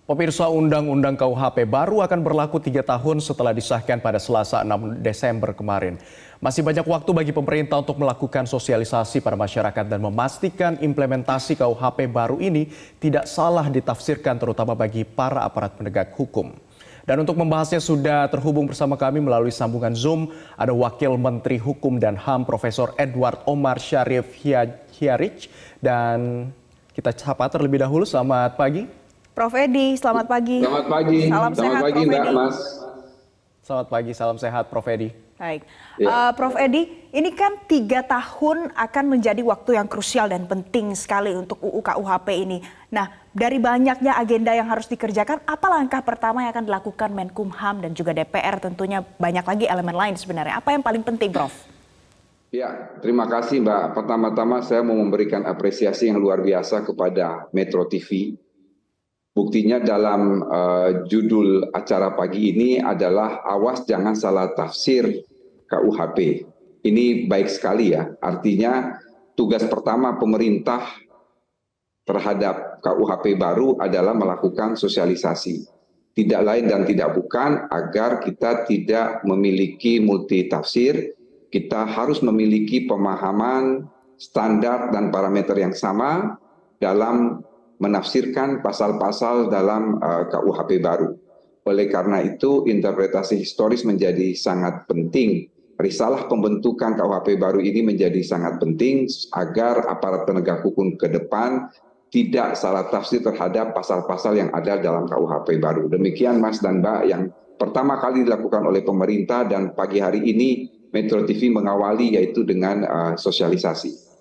Pemirsa, Undang-Undang KUHP baru akan berlaku 3 tahun setelah disahkan pada Selasa 6 Desember kemarin. Masih banyak waktu bagi pemerintah untuk melakukan sosialisasi pada masyarakat dan memastikan implementasi KUHP baru ini tidak salah ditafsirkan terutama bagi para aparat penegak hukum. Dan untuk membahasnya sudah terhubung bersama kami melalui sambungan Zoom ada Wakil Menteri Hukum dan HAM Profesor Edward Omar Syarif Hiarij. Dan kita sapa terlebih dahulu, selamat pagi. Prof. Edi, selamat pagi. Selamat pagi. Salam Selamat sehat, pagi, Prof. Mbak Edi. Mas. Selamat pagi, salam sehat Prof. Edi. Baik, Ya. Prof. Edi, ini kan 3 tahun akan menjadi waktu yang krusial dan penting sekali untuk UU KUHP ini. Nah, dari banyaknya agenda yang harus dikerjakan, apa langkah pertama yang akan dilakukan Menkumham dan juga DPR? Tentunya banyak lagi elemen lain sebenarnya. Apa yang paling penting, Prof? Ya, terima kasih Mbak. Pertama-tama saya mau memberikan apresiasi yang luar biasa kepada Metro TV. Buktinya dalam judul acara pagi ini adalah awas jangan salah tafsir KUHP. Ini baik sekali ya, artinya tugas pertama pemerintah terhadap KUHP baru adalah melakukan sosialisasi. Tidak lain dan tidak bukan agar kita tidak memiliki multitafsir, kita harus memiliki pemahaman standar dan parameter yang sama dalam menafsirkan pasal-pasal dalam KUHP baru. Oleh karena itu, interpretasi historis menjadi sangat penting. Risalah pembentukan KUHP baru ini menjadi sangat penting agar aparat penegak hukum ke depan tidak salah tafsir terhadap pasal-pasal yang ada dalam KUHP baru. Demikian Mas dan Mbak yang pertama kali dilakukan oleh pemerintah dan pagi hari ini Metro TV mengawali yaitu dengan sosialisasi.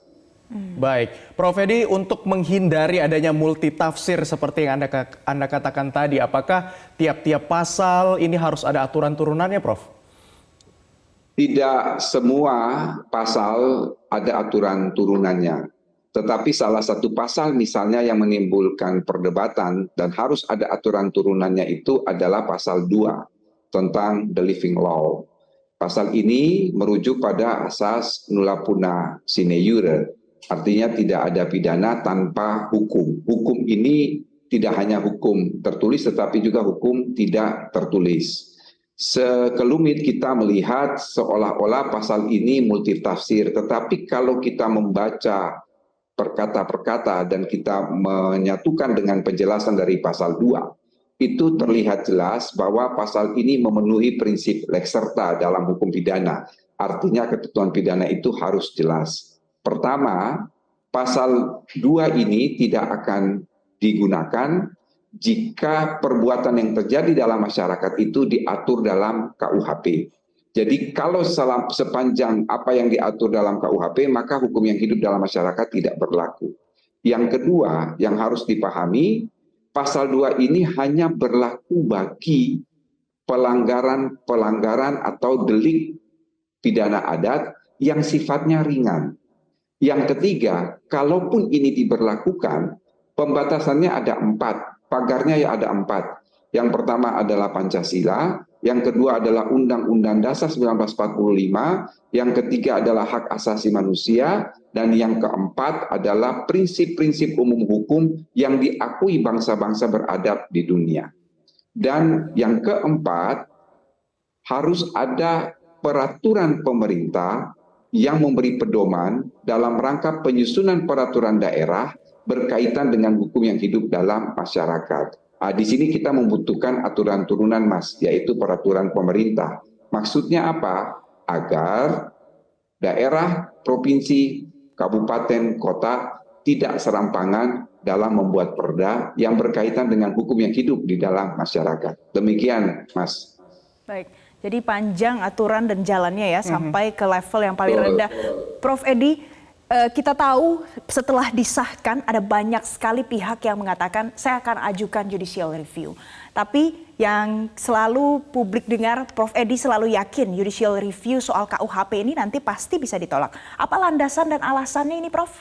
Baik, Prof. Edi, untuk menghindari adanya multitafsir seperti yang Anda katakan tadi, apakah tiap-tiap pasal ini harus ada aturan turunannya, Prof? Tidak semua pasal ada aturan turunannya. Tetapi salah satu pasal misalnya yang menimbulkan perdebatan dan harus ada aturan turunannya itu adalah pasal 2 tentang the living law. Pasal ini merujuk pada asas nulla punna sine iure. Artinya tidak ada pidana tanpa hukum. Hukum ini tidak hanya hukum tertulis tetapi juga hukum tidak tertulis. Sekelumit kita melihat seolah-olah pasal ini multitafsir, tetapi kalau kita membaca perkata-perkata dan kita menyatukan dengan penjelasan dari pasal 2, itu terlihat jelas bahwa pasal ini memenuhi prinsip lex serta dalam hukum pidana. Artinya ketentuan pidana itu harus jelas. Pertama, pasal 2 ini tidak akan digunakan jika perbuatan yang terjadi dalam masyarakat itu diatur dalam KUHP. Jadi kalau sepanjang apa yang diatur dalam KUHP, maka hukum yang hidup dalam masyarakat tidak berlaku. Yang kedua, yang harus dipahami, pasal 2 ini hanya berlaku bagi pelanggaran atau delik pidana adat yang sifatnya ringan. Yang ketiga, kalaupun ini diberlakukan, pembatasannya ada 4, pagarnya ya ada 4. Yang pertama adalah Pancasila, yang kedua adalah Undang-Undang Dasar 1945, yang ketiga adalah hak asasi manusia, dan yang keempat adalah prinsip-prinsip umum hukum yang diakui bangsa-bangsa beradab di dunia. Dan yang keempat, harus ada peraturan pemerintah yang memberi pedoman dalam rangka penyusunan peraturan daerah berkaitan dengan hukum yang hidup dalam masyarakat. Di sini kita membutuhkan aturan turunan, Mas, yaitu peraturan pemerintah. Maksudnya apa? Agar daerah, provinsi, kabupaten, kota tidak serampangan dalam membuat perda yang berkaitan dengan hukum yang hidup di dalam masyarakat. Demikian, Mas. Baik. Jadi panjang aturan dan jalannya ya sampai ke level yang paling rendah. Prof. Edi, kita tahu setelah disahkan ada banyak sekali pihak yang mengatakan saya akan ajukan judicial review. Tapi yang selalu publik dengar, Prof. Edi selalu yakin judicial review soal KUHP ini nanti pasti bisa ditolak. Apa landasan dan alasannya ini, Prof?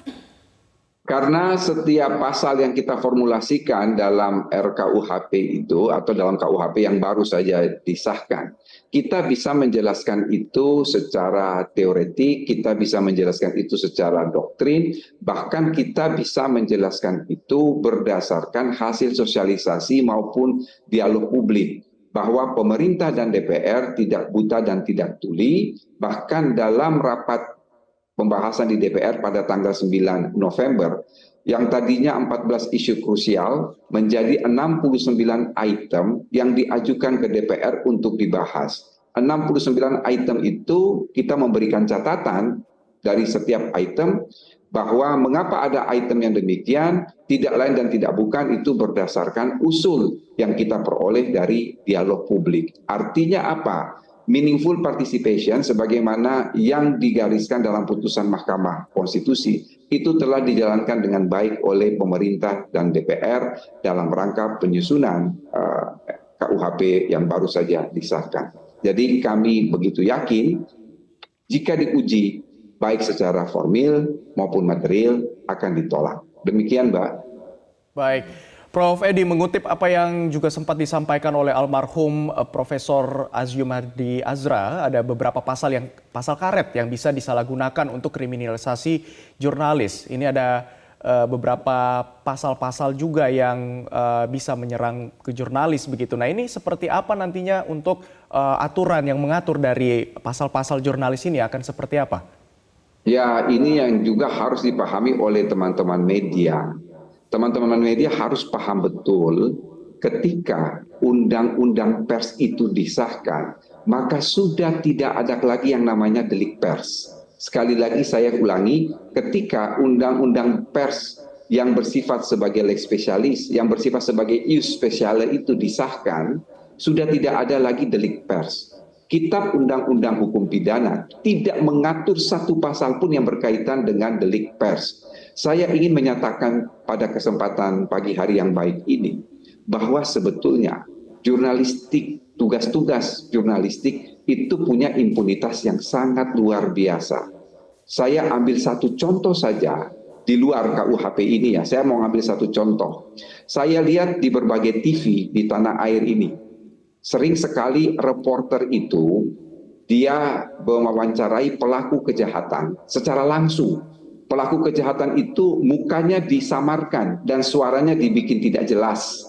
Karena setiap pasal yang kita formulasikan dalam RKUHP itu atau dalam KUHP yang baru saja disahkan, kita bisa menjelaskan itu secara teoretik, kita bisa menjelaskan itu secara doktrin, bahkan kita bisa menjelaskan itu berdasarkan hasil sosialisasi maupun dialog publik. Bahwa pemerintah dan DPR tidak buta dan tidak tuli, bahkan dalam rapat pembahasan di DPR pada tanggal 9 November, yang tadinya 14 isu krusial menjadi 69 item yang diajukan ke DPR untuk dibahas. 69 item itu kita memberikan catatan dari setiap item bahwa mengapa ada item yang demikian, tidak lain dan tidak bukan itu berdasarkan usul yang kita peroleh dari dialog publik. Artinya apa? Meaningful participation sebagaimana yang digariskan dalam putusan Mahkamah Konstitusi itu telah dijalankan dengan baik oleh pemerintah dan DPR dalam rangka penyusunan KUHP yang baru saja disahkan. Jadi kami begitu yakin jika diuji baik secara formil maupun material akan ditolak. Demikian, Mbak. Baik. Prof. Edi, mengutip apa yang juga sempat disampaikan oleh almarhum Profesor Aziumardi Azra, ada beberapa pasal karet yang bisa disalahgunakan untuk kriminalisasi jurnalis. Ini ada beberapa pasal-pasal juga yang bisa menyerang ke jurnalis begitu. Nah, ini seperti apa nantinya untuk aturan yang mengatur dari pasal-pasal jurnalis ini akan seperti apa? Ya, ini yang juga harus dipahami oleh teman-teman media. Teman-teman media harus paham betul ketika undang-undang pers itu disahkan, maka sudah tidak ada lagi yang namanya delik pers. Sekali lagi saya ulangi, ketika undang-undang pers yang bersifat sebagai lex specialis, yang bersifat sebagai ius speciale itu disahkan, sudah tidak ada lagi delik pers. Kitab Undang-Undang Hukum Pidana tidak mengatur satu pasal pun yang berkaitan dengan delik pers. Saya ingin menyatakan pada kesempatan pagi hari yang baik ini bahwa sebetulnya jurnalistik, tugas-tugas jurnalistik itu punya impunitas yang sangat luar biasa. Saya ambil satu contoh saja di luar KUHP ini ya. Saya mau ambil satu contoh. Saya lihat di berbagai TV di tanah air ini, sering sekali reporter itu dia mewawancarai pelaku kejahatan secara langsung. Pelaku kejahatan itu mukanya disamarkan dan suaranya dibikin tidak jelas.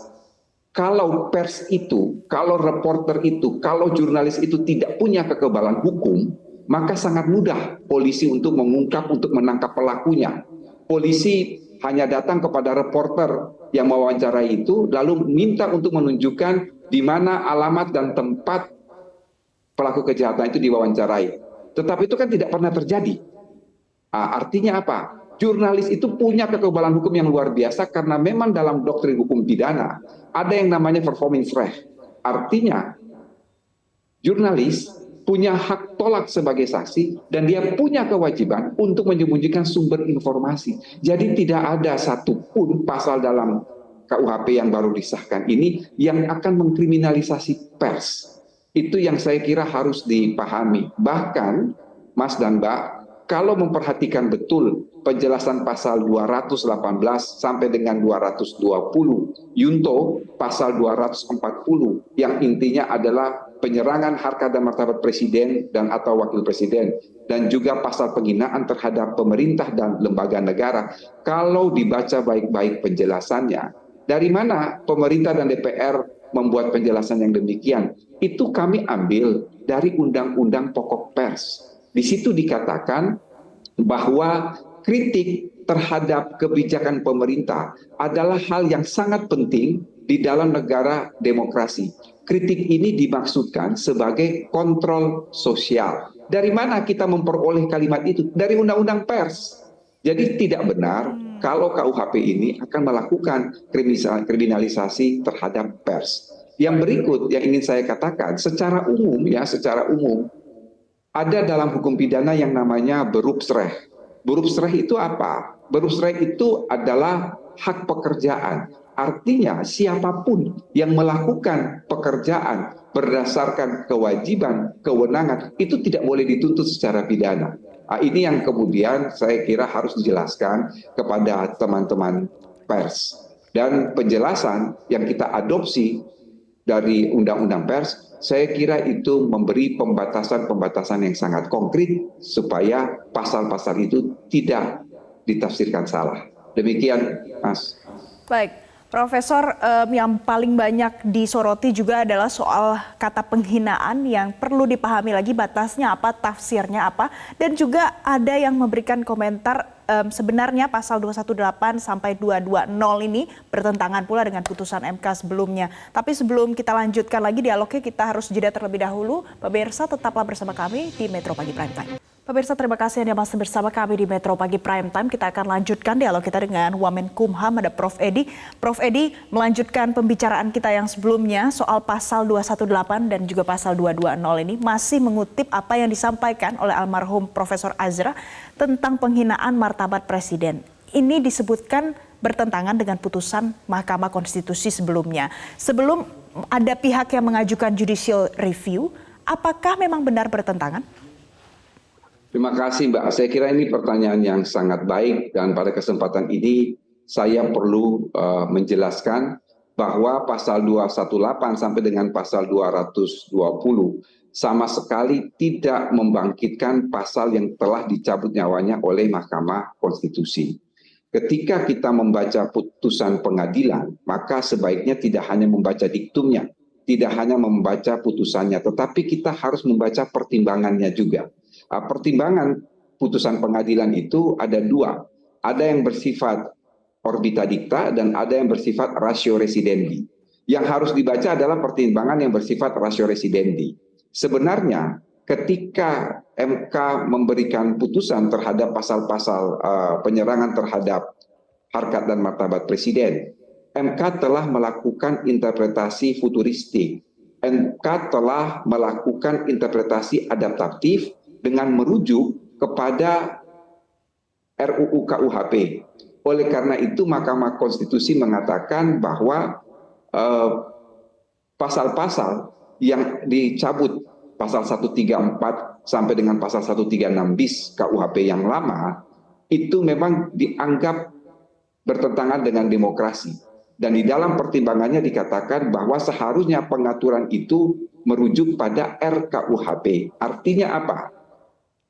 Kalau pers itu, kalau reporter itu, kalau jurnalis itu tidak punya kekebalan hukum, maka sangat mudah polisi untuk mengungkap, untuk menangkap pelakunya. Polisi hanya datang kepada reporter yang mewawancarai itu, lalu minta untuk menunjukkan di mana alamat dan tempat pelaku kejahatan itu diwawancarai. Tetapi itu kan tidak pernah terjadi. Artinya apa? Jurnalis itu punya kekebalan hukum yang luar biasa karena memang dalam doktrin hukum pidana ada yang namanya performing threat. Artinya jurnalis punya hak tolak sebagai saksi dan dia punya kewajiban untuk menyembunyikan sumber informasi. Jadi tidak ada satupun pasal dalam KUHP yang baru disahkan ini yang akan mengkriminalisasi pers. Itu yang saya kira harus dipahami. Bahkan Mas dan Mbak, kalau memperhatikan betul penjelasan pasal 218 sampai dengan 220 Yunto pasal 240 yang intinya adalah penyerangan harkat dan martabat presiden dan atau wakil presiden dan juga pasal penghinaan terhadap pemerintah dan lembaga negara. Kalau dibaca baik-baik penjelasannya, dari mana pemerintah dan DPR membuat penjelasan yang demikian? Itu kami ambil dari Undang-Undang Pokok Pers. Di situ dikatakan bahwa kritik terhadap kebijakan pemerintah adalah hal yang sangat penting di dalam negara demokrasi. Kritik ini dimaksudkan sebagai kontrol sosial. Dari mana kita memperoleh kalimat itu? Dari Undang-Undang Pers. Jadi tidak benar kalau KUHP ini akan melakukan kriminalisasi terhadap pers. Yang berikut yang ingin saya katakan secara umum ada dalam hukum pidana yang namanya berupsrecht. Berupsrecht itu apa? Berupsrecht itu adalah hak pekerjaan. Artinya siapapun yang melakukan pekerjaan berdasarkan kewajiban, kewenangan, itu tidak boleh dituntut secara pidana. Ini yang kemudian saya kira harus dijelaskan kepada teman-teman pers. Dan penjelasan yang kita adopsi dari Undang-Undang Pers, saya kira itu memberi pembatasan-pembatasan yang sangat konkret supaya pasal-pasal itu tidak ditafsirkan salah. Demikian, Mas. Baik. Profesor, yang paling banyak disoroti juga adalah soal kata penghinaan yang perlu dipahami lagi batasnya apa, tafsirnya apa, dan juga ada yang memberikan komentar sebenarnya pasal 218 sampai 220 ini bertentangan pula dengan putusan MK sebelumnya. Tapi sebelum kita lanjutkan lagi dialognya, kita harus jeda terlebih dahulu. Pemirsa, tetaplah bersama kami di Metro Pagi Prime Time. Pemirsa, terima kasih Anda masih bersama kami di Metro Pagi Prime Time. Kita akan lanjutkan dialog kita dengan Wamenkumham, ada Prof. Edi. Prof. Edi, melanjutkan pembicaraan kita yang sebelumnya soal pasal 218 dan juga pasal 220 ini masih mengutip apa yang disampaikan oleh almarhum Profesor Azra tentang penghinaan martabat Presiden. Ini disebutkan bertentangan dengan putusan Mahkamah Konstitusi sebelumnya. Sebelum ada pihak yang mengajukan judicial review, apakah memang benar bertentangan? Terima kasih Mbak. Saya kira ini pertanyaan yang sangat baik dan pada kesempatan ini saya perlu menjelaskan bahwa pasal 218 sampai dengan pasal 220 sama sekali tidak membangkitkan pasal yang telah dicabut nyawanya oleh Mahkamah Konstitusi. Ketika kita membaca putusan pengadilan, maka sebaiknya tidak hanya membaca diktumnya, tidak hanya membaca putusannya, tetapi kita harus membaca pertimbangannya juga. Pertimbangan putusan pengadilan itu ada dua. Ada yang bersifat orbita dicta dan ada yang bersifat ratio residendi. Yang harus dibaca adalah pertimbangan yang bersifat ratio residendi. Sebenarnya ketika MK memberikan putusan terhadap pasal-pasal penyerangan terhadap harkat dan martabat Presiden, MK telah melakukan interpretasi futuristik. MK telah melakukan interpretasi adaptatif dengan merujuk kepada RUU KUHP. Oleh karena itu Mahkamah Konstitusi mengatakan bahwa pasal-pasal yang dicabut, pasal 134 sampai dengan pasal 136 bis KUHP yang lama, itu memang dianggap bertentangan dengan demokrasi. Dan di dalam pertimbangannya dikatakan bahwa seharusnya pengaturan itu merujuk pada RKUHP. Artinya apa?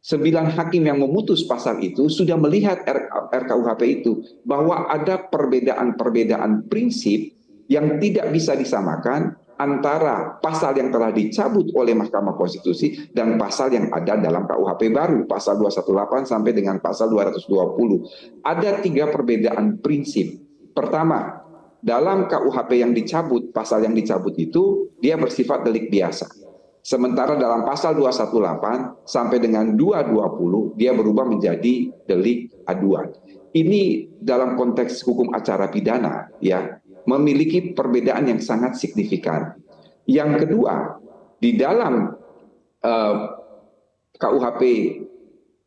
9 hakim yang memutus pasal itu sudah melihat RKUHP itu bahwa ada perbedaan-perbedaan prinsip yang tidak bisa disamakan antara pasal yang telah dicabut oleh Mahkamah Konstitusi dan pasal yang ada dalam KUHP baru, pasal 218 sampai dengan pasal 220. Ada 3 perbedaan prinsip. Pertama, dalam KUHP yang dicabut, pasal yang dicabut itu dia bersifat delik biasa. Sementara dalam pasal 218 sampai dengan 220 dia berubah menjadi delik aduan. Ini dalam konteks hukum acara pidana ya memiliki perbedaan yang sangat signifikan. Yang kedua, di dalam KUHP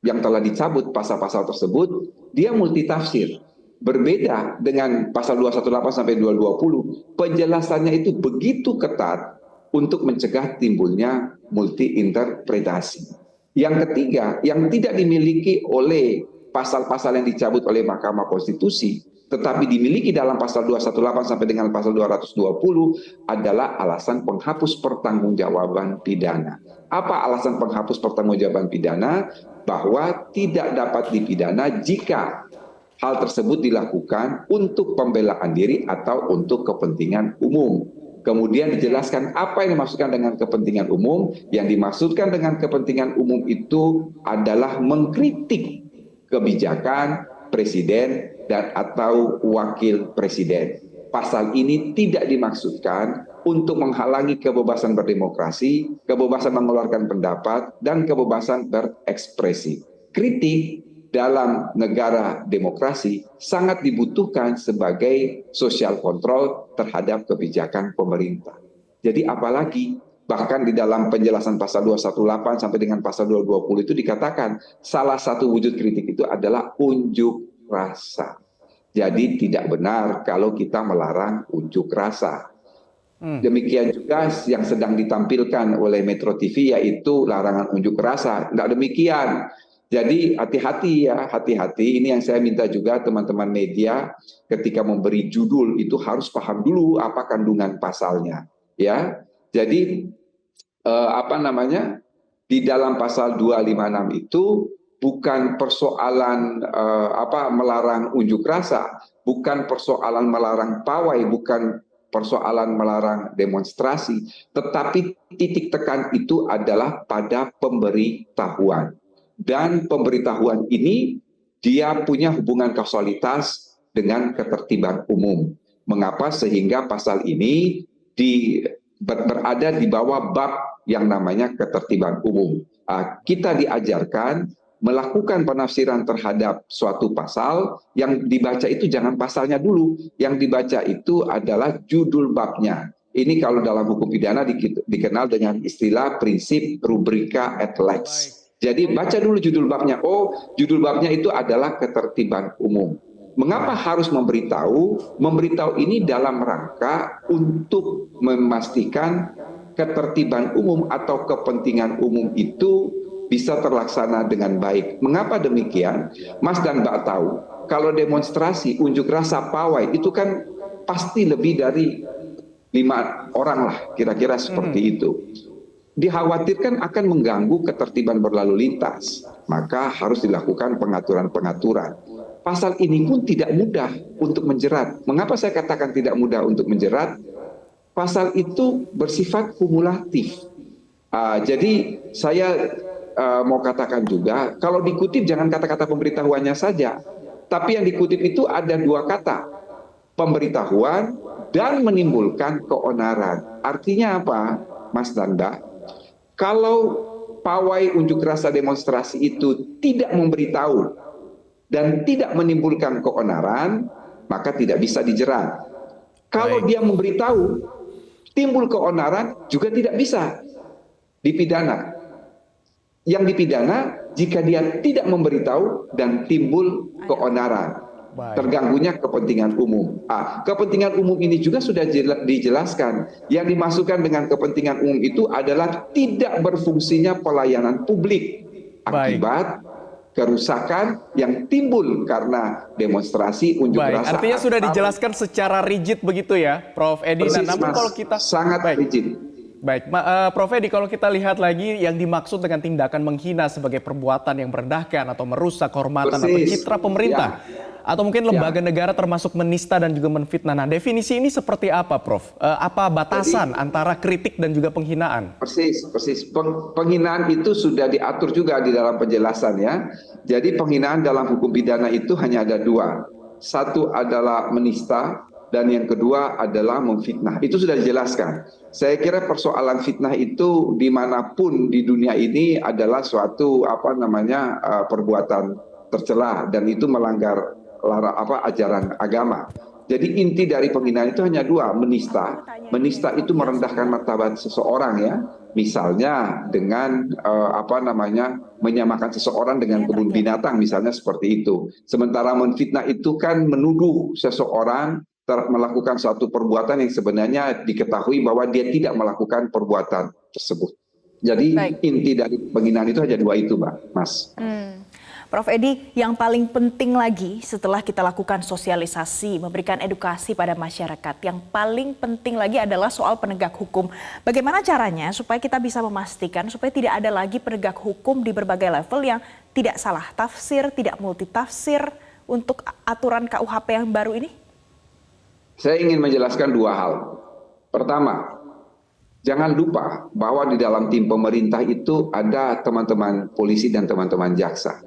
yang telah dicabut pasal-pasal tersebut dia multitafsir. Berbeda dengan pasal 218 sampai 220, penjelasannya itu begitu ketat untuk mencegah timbulnya multi-interpretasi. Yang ketiga, yang tidak dimiliki oleh pasal-pasal yang dicabut oleh Mahkamah Konstitusi, tetapi dimiliki dalam pasal 218 sampai dengan pasal 220 adalah alasan penghapus pertanggungjawaban pidana. Apa alasan penghapus pertanggungjawaban pidana? Bahwa tidak dapat dipidana jika hal tersebut dilakukan untuk pembelaan diri atau untuk kepentingan umum. Kemudian dijelaskan apa yang dimaksudkan dengan kepentingan umum. Yang dimaksudkan dengan kepentingan umum itu adalah mengkritik kebijakan presiden dan atau wakil presiden. Pasal ini tidak dimaksudkan untuk menghalangi kebebasan berdemokrasi, kebebasan mengeluarkan pendapat, dan kebebasan berekspresi. Kritik dalam negara demokrasi sangat dibutuhkan sebagai social control terhadap kebijakan pemerintah. Jadi apalagi bahkan di dalam penjelasan pasal 218 sampai dengan pasal 220 itu dikatakan salah satu wujud kritik itu adalah unjuk rasa. Jadi tidak benar kalau kita melarang unjuk rasa. Demikian juga yang sedang ditampilkan oleh Metro TV yaitu larangan unjuk rasa. Tidak demikian. Jadi hati-hati ya, hati-hati. Ini yang saya minta juga teman-teman media ketika memberi judul itu harus paham dulu apa kandungan pasalnya, ya. Jadi apa namanya? Di dalam pasal 256 itu bukan persoalan melarang unjuk rasa, bukan persoalan melarang pawai, bukan persoalan melarang demonstrasi, tetapi titik tekan itu adalah pada pemberitahuan. Dan pemberitahuan ini dia punya hubungan kausalitas dengan ketertiban umum. Mengapa? Sehingga pasal ini berada di bawah bab yang namanya ketertiban umum. Kita diajarkan melakukan penafsiran terhadap suatu pasal, yang dibaca itu jangan pasalnya dulu, yang dibaca itu adalah judul babnya. Ini kalau dalam hukum pidana dikenal dengan istilah prinsip rubrika et lex. Jadi baca dulu judul babnya. Oh, judul babnya itu adalah ketertiban umum. Mengapa harus memberitahu? Memberitahu ini dalam rangka untuk memastikan ketertiban umum atau kepentingan umum itu bisa terlaksana dengan baik. Mengapa demikian? Mas dan Mbak tahu, kalau demonstrasi, unjuk rasa, pawai, itu kan pasti lebih dari 5 orang lah, kira-kira seperti itu. Dikhawatirkan akan mengganggu ketertiban berlalu lintas, maka harus dilakukan pengaturan-pengaturan. Pasal ini pun tidak mudah untuk menjerat. Mengapa saya katakan tidak mudah untuk menjerat? Pasal itu bersifat kumulatif. Jadi saya mau katakan juga, kalau dikutip jangan kata-kata pemberitahuannya saja, tapi yang dikutip itu ada 2 kata, pemberitahuan dan menimbulkan keonaran. Artinya apa, Mas Nanda? Kalau pawai unjuk rasa demonstrasi itu tidak memberitahu dan tidak menimbulkan keonaran, maka tidak bisa dijerat. Kalau dia memberitahu, timbul keonaran, juga tidak bisa dipidana. Yang dipidana jika dia tidak memberitahu dan timbul keonaran. Terganggunya kepentingan umum. Kepentingan umum ini juga sudah dijelaskan. Yang dimasukkan dengan kepentingan umum itu adalah tidak berfungsinya pelayanan publik akibat kerusakan yang timbul karena demonstrasi unjuk rasa. Artinya sudah dijelaskan secara rigid begitu ya, Prof. Edi. Persis, namun Mas, kalau kita sangat rigid. Baik, Prof. Edi, kalau kita lihat lagi yang dimaksud dengan tindakan menghina sebagai perbuatan yang merendahkan atau merusak kehormatan atau citra pemerintah, atau mungkin lembaga negara termasuk menista dan juga menfitnah. Nah, definisi ini seperti apa, Prof? Apa batasan antara kritik dan juga penghinaan? Persis. Penghinaan itu sudah diatur juga di dalam penjelasan ya. Jadi penghinaan dalam hukum pidana itu hanya ada 2. Satu adalah menista, dan yang kedua adalah memfitnah. Itu sudah dijelaskan. Saya kira persoalan fitnah itu dimanapun di dunia ini adalah suatu perbuatan tercela, dan itu melanggar ajaran agama. Jadi inti dari penghinaan itu hanya 2, menista. Menista itu merendahkan martabat seseorang ya. Misalnya dengan menyamakan seseorang dengan kebun binatang, misalnya seperti itu. Sementara menfitnah itu kan menuduh seseorang melakukan suatu perbuatan yang sebenarnya diketahui bahwa dia tidak melakukan perbuatan tersebut. Jadi inti dari penghinaan itu hanya 2 itu, Mas. Prof. Edi, yang paling penting lagi setelah kita lakukan sosialisasi, memberikan edukasi pada masyarakat, yang paling penting lagi adalah soal penegak hukum. Bagaimana caranya supaya kita bisa memastikan supaya tidak ada lagi penegak hukum di berbagai level yang tidak salah tafsir, tidak multitafsir untuk aturan KUHP yang baru ini? Saya ingin menjelaskan 2 hal. Pertama, jangan lupa bahwa di dalam tim pemerintah itu ada teman-teman polisi dan teman-teman jaksa.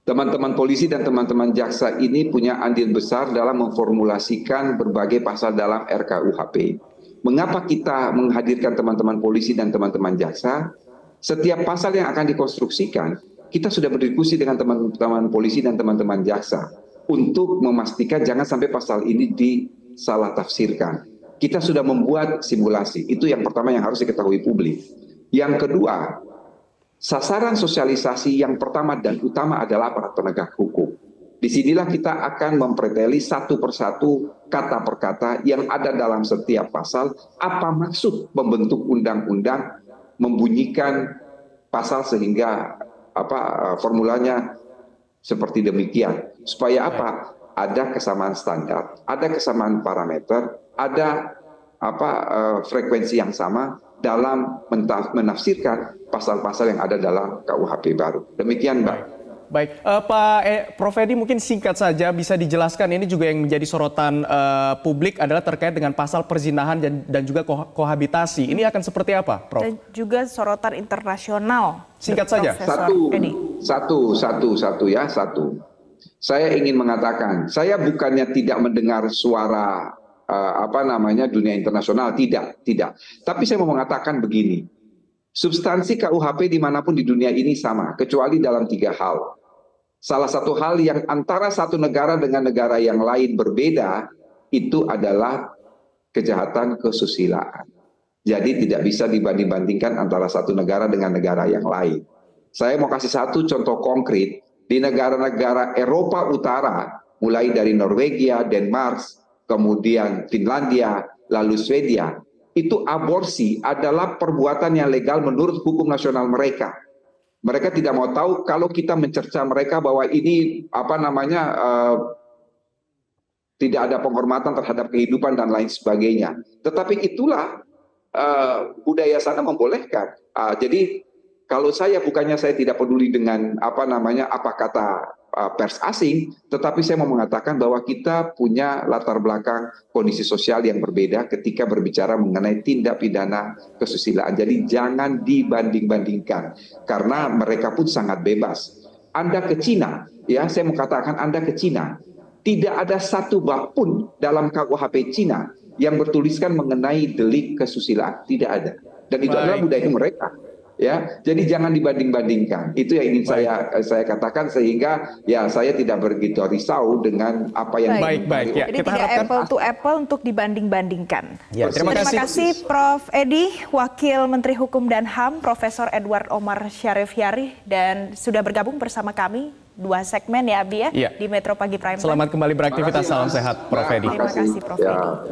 Teman-teman polisi dan teman-teman jaksa ini punya andil besar dalam memformulasikan berbagai pasal dalam RKUHP. Mengapa kita menghadirkan teman-teman polisi dan teman-teman jaksa? Setiap pasal yang akan dikonstruksikan, kita sudah berdiskusi dengan teman-teman polisi dan teman-teman jaksa untuk memastikan jangan sampai pasal ini disalah tafsirkan. Kita sudah membuat simulasi. Itu yang pertama yang harus diketahui publik. Yang kedua, sasaran sosialisasi yang pertama dan utama adalah aparat penegak hukum. Disinilah kita akan mempreteli satu persatu, kata per kata yang ada dalam setiap pasal, apa maksud pembentuk undang-undang membunyikan pasal sehingga formulanya seperti demikian. Supaya apa? Ada kesamaan standar, ada kesamaan parameter, ada frekuensi yang sama dalam menafsirkan pasal-pasal yang ada dalam KUHP baru. Demikian, Mbak. Baik, Prof. Edi mungkin singkat saja bisa dijelaskan, ini juga yang menjadi sorotan publik adalah terkait dengan pasal perzinahan dan juga kohabitasi. Ini akan seperti apa, Prof? Dan juga sorotan internasional. Singkat saja. Satu. Saya ingin mengatakan, saya bukannya tidak mendengar suara dunia internasional, tidak. Tapi saya mau mengatakan begini, substansi KUHP dimanapun di dunia ini sama, kecuali dalam 3 hal. Salah satu hal yang antara satu negara dengan negara yang lain berbeda, itu adalah kejahatan kesusilaan. Jadi tidak bisa dibanding-bandingkan antara satu negara dengan negara yang lain. Saya mau kasih satu contoh konkret, di negara-negara Eropa Utara, mulai dari Norwegia, Denmark, kemudian Finlandia, lalu Swedia, itu aborsi adalah perbuatan yang legal menurut hukum nasional mereka. Mereka tidak mau tahu kalau kita mencerca mereka bahwa ini tidak ada penghormatan terhadap kehidupan dan lain sebagainya. Tetapi itulah budaya sana membolehkan. Jadi kalau bukannya saya tidak peduli dengan apa kata pers asing, tetapi saya mau mengatakan bahwa kita punya latar belakang kondisi sosial yang berbeda ketika berbicara mengenai tindak pidana kesusilaan. Jadi jangan dibanding-bandingkan, karena mereka pun sangat bebas. Anda ke Cina, ya saya mau katakan Anda ke Cina, tidak ada satu bab pun dalam KUHP Cina yang bertuliskan mengenai delik kesusilaan, tidak ada. Dan itu adalah budaya mereka. Ya, jadi jangan dibanding-bandingkan. Itu yang ingin saya katakan, sehingga ya saya tidak begitu risau dengan apa yang baik. Ya, jadi tidak apple to apple untuk dibanding-bandingkan. Ya, terima kasih Prof. Edi, Wakil Menteri Hukum dan HAM, Profesor Edward Omar Syarif Hiyari, dan sudah bergabung bersama kami 2 segmen ya, Abi ya, di Metro Pagi Prime Time. Selamat kembali beraktivitas, salam sehat Prof. Edi. Terima kasih Prof. Edi.